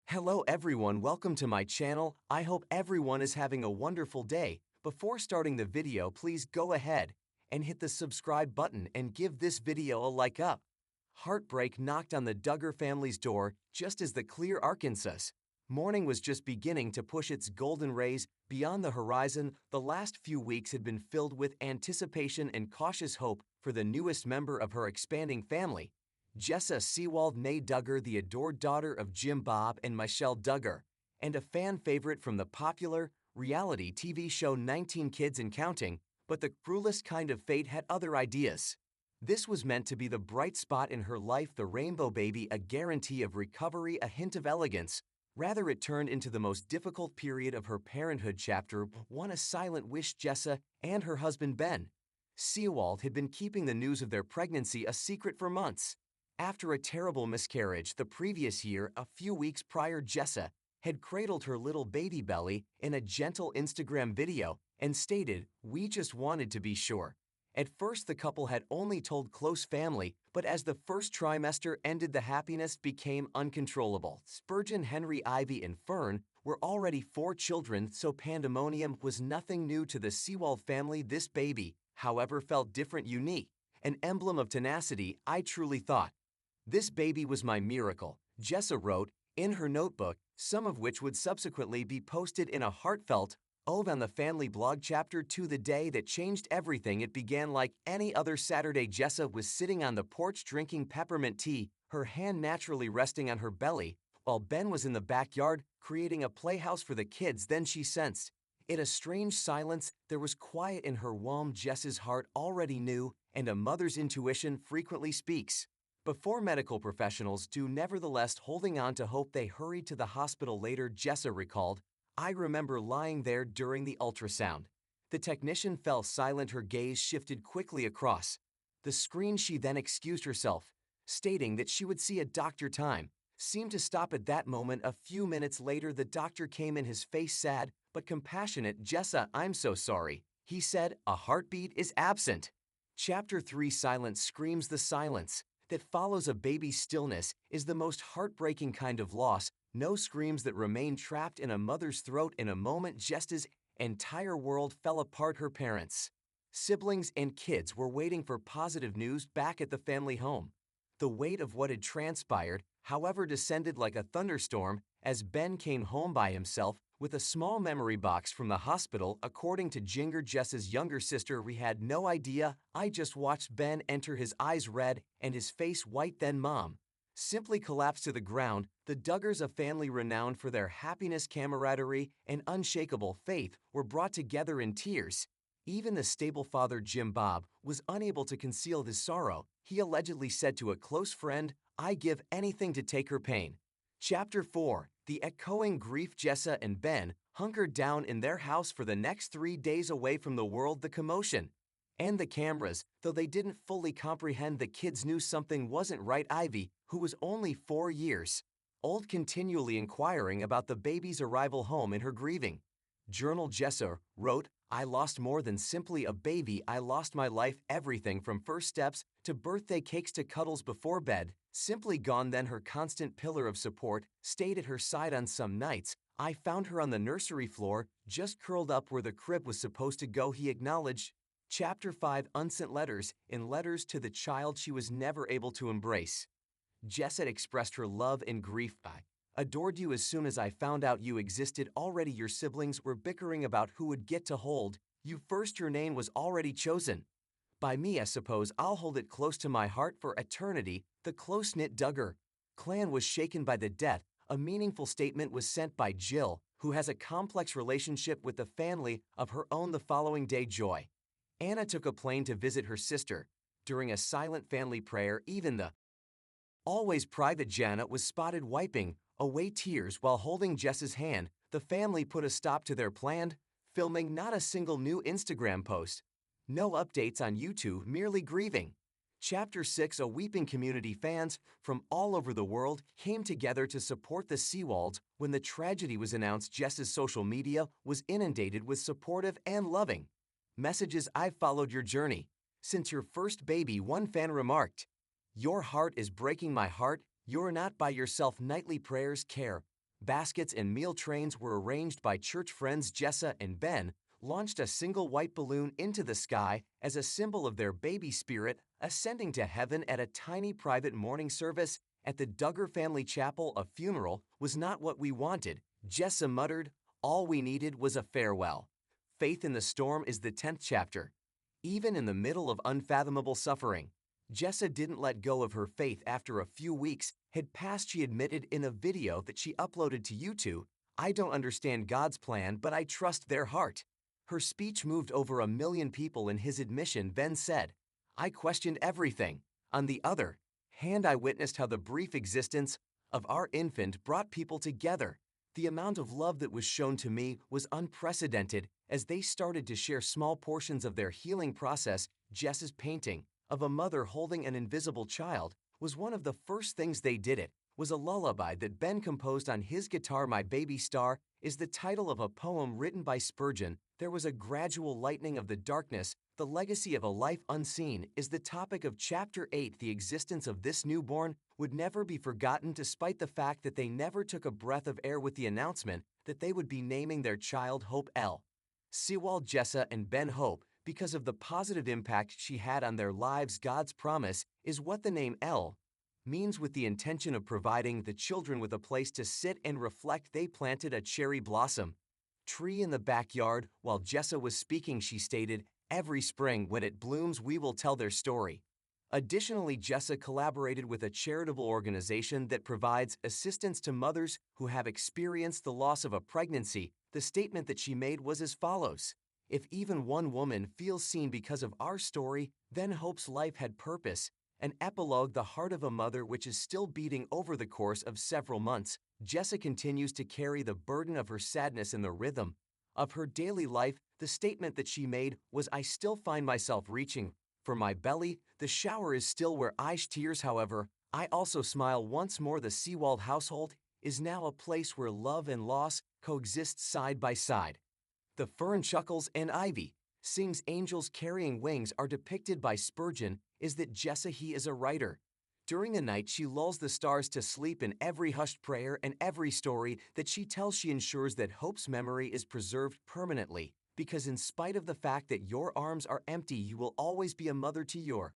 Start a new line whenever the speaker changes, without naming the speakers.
Hello everyone, welcome to my channel. I hope everyone is having a wonderful day. Before starting the video, please go ahead and hit the subscribe button and give this video a like up. Heartbreak knocked on the Duggar family's door just as the clear Arkansas morning was just beginning to push its golden rays beyond the horizon. The last few weeks had been filled with anticipation and cautious hope for the newest member of her expanding family. Jessa Sewald née Duggar, the adored daughter of Jim Bob and Michelle Duggar, and a fan favorite from the popular reality TV show 19 Kids and Counting, but the cruelest kind of fate had other ideas. This was meant to be the bright spot in her life, the rainbow baby, a guarantee of recovery, a hint of elegance. Rather, it turned into the most difficult period of her parenthood. Chapter 1, a silent wish. Jessa and her husband Ben Sewald had been keeping the news of their pregnancy a secret for months. After a terrible miscarriage the previous year, a few weeks prior, Jessa had cradled her little baby belly in a gentle Instagram video and stated, "We just wanted to be sure." At first, the couple had only told close family, but as the first trimester ended, the happiness became uncontrollable. Spurgeon, Henry, Ivy, and Fern were already 4 children, so pandemonium was nothing new to the Sewald family. This baby, however, felt different, unique, an emblem of tenacity. "I truly thought this baby was my miracle," Jessa wrote in her notebook, some of which would subsequently be posted in a heartfelt ode on the family blog. Chapter 2, the day that changed everything. It began like any other Saturday. Jessa was sitting on the porch drinking peppermint tea, her hand naturally resting on her belly, while Ben was in the backyard creating a playhouse for the kids. Then she sensed, in a strange silence, there was quiet in her womb. Jessa's heart already knew, and a mother's intuition frequently speaks before medical professionals do. Nevertheless, holding on to hope, they hurried to the hospital later. Jessa recalled, "I remember lying there during the ultrasound. The technician fell silent, her gaze shifted quickly across the screen. She then excused herself, stating that she would see a doctor. Time seemed to stop at that moment. A few minutes later, the doctor came in, his face sad but compassionate. "Jessa, I'm so sorry," he said. "A heartbeat is absent." Chapter 3, silence screams. The silence that follows a baby's stillness is the most heartbreaking kind of loss. No screams that remain trapped in a mother's throat. In a moment, Jessa's entire world fell apart. Her parents, siblings, and kids were waiting for positive news back at the family home. The weight of what had transpired, however, descended like a thunderstorm as Ben came home by himself with a small memory box from the hospital. According to Jinger, Jessa's younger sister, "We had no idea. I just watched Ben enter, his eyes red and his face white. Then Mom simply collapsed to the ground." The Duggars, a family renowned for their happiness, camaraderie, and unshakable faith, were brought together in tears. Even the stable father, Jim Bob, was unable to conceal his sorrow. He allegedly said to a close friend, "I give anything to take her pain." Chapter 4, the echoing grief. Jessa and Ben hunkered down in their house for the next 3 days, away from the world, the commotion, and the cameras. Though they didn't fully comprehend, the kids knew something wasn't right. Ivy, who was only 4 years old, continually inquiring about the baby's arrival home. In her grieving journal, Jessa wrote, "I lost more than simply a baby. I lost my life, everything from first steps to birthday cakes to cuddles before bed. Simply gone." Then her constant pillar of support stayed at her side on some nights. "I found her on the nursery floor, just curled up where the crib was supposed to go," he acknowledged. Chapter 5, unsent letters. In letters to the child she was never able to embrace, Jessa expressed her love and grief. "I adored you as soon as I found out you existed. Already your siblings were bickering about who would get to hold you first. Your name was already chosen by me. I suppose I'll hold it close to my heart for eternity." The close-knit Duggar clan was shaken by the death. A meaningful statement was sent by Jill, who has a complex relationship with the family of her own. The following day, Joy Anna took a plane to visit her sister. During a silent family prayer, even the always private Janet was spotted wiping away tears while holding Jessa's hand. The family put a stop to their planned filming. Not a single new Instagram post, no updates on YouTube, merely grieving. Chapter 6, a weeping community. Fans from all over the world came together to support the Sewalds when the tragedy was announced. Jessa's social media was inundated with supportive and loving messages. "I've followed your journey since your first baby," one fan remarked. "Your heart is breaking my heart. You're not by yourself. Nightly prayers, care, Baskets and meal trains were arranged by church friends Jessa and Ben, launched a single white balloon into the sky as a symbol of their baby spirit ascending to heaven at a tiny private morning service at the Duggar family chapel. A funeral was not what we wanted, Jessa muttered. All we needed was a farewell. Faith in the Storm is the 10th chapter. Even in the middle of unfathomable suffering, Jessa didn't let go of her faith. After a few weeks had passed, she admitted in a video that she uploaded to YouTube, "I don't understand God's plan, but I trust their heart." Her speech moved over 1 million people. In his admission, Ben said, "I questioned everything. On the other hand, I witnessed how the brief existence of our infant brought people together. The amount of love that was shown to me was unprecedented as they started to share small portions of their healing process." Jessa's painting of a mother holding an invisible child was one of the first things they did. It was a lullaby that Ben composed on his guitar. "My Baby Star" is the title of a poem written by Spurgeon. There was a gradual lightening of the darkness. The legacy of a life unseen is the topic of chapter 8. The existence of this newborn would never be forgotten, despite the fact that they never took a breath of air with the announcement that they would be naming their child Hope L. Sewell. Jessa and Ben Hope, because of the positive impact she had on their lives. God's promise is what the name L means. With the intention of providing the children with a place to sit and reflect, they planted a cherry blossom tree in the backyard. While Jessa was speaking, she stated, "Every spring when it blooms, we will tell their story." Additionally, Jessa collaborated with a charitable organization that provides assistance to mothers who have experienced the loss of a pregnancy. The statement that she made was as follows: "If even one woman feels seen because of our story, then Hope's life had purpose." An epilogue, the heart of a mother which is still beating. Over the course of several months, Jessa continues to carry the burden of her sadness in the rhythm of her daily life. The statement that she made was, "I still find myself reaching for my belly. The shower is still where I tears. However, I also smile once more." The Sewell household is now a place where love and loss coexist side by side. The fern chuckles and ivy sings. Angels carrying wings are depicted by Spurgeon. Is that Jessa? He is a writer. During the night, she lulls the stars to sleep. In every hushed prayer and every story that she tells, she ensures that Hope's memory is preserved permanently. Because in spite of the fact that your arms are empty, you will always be a mother to your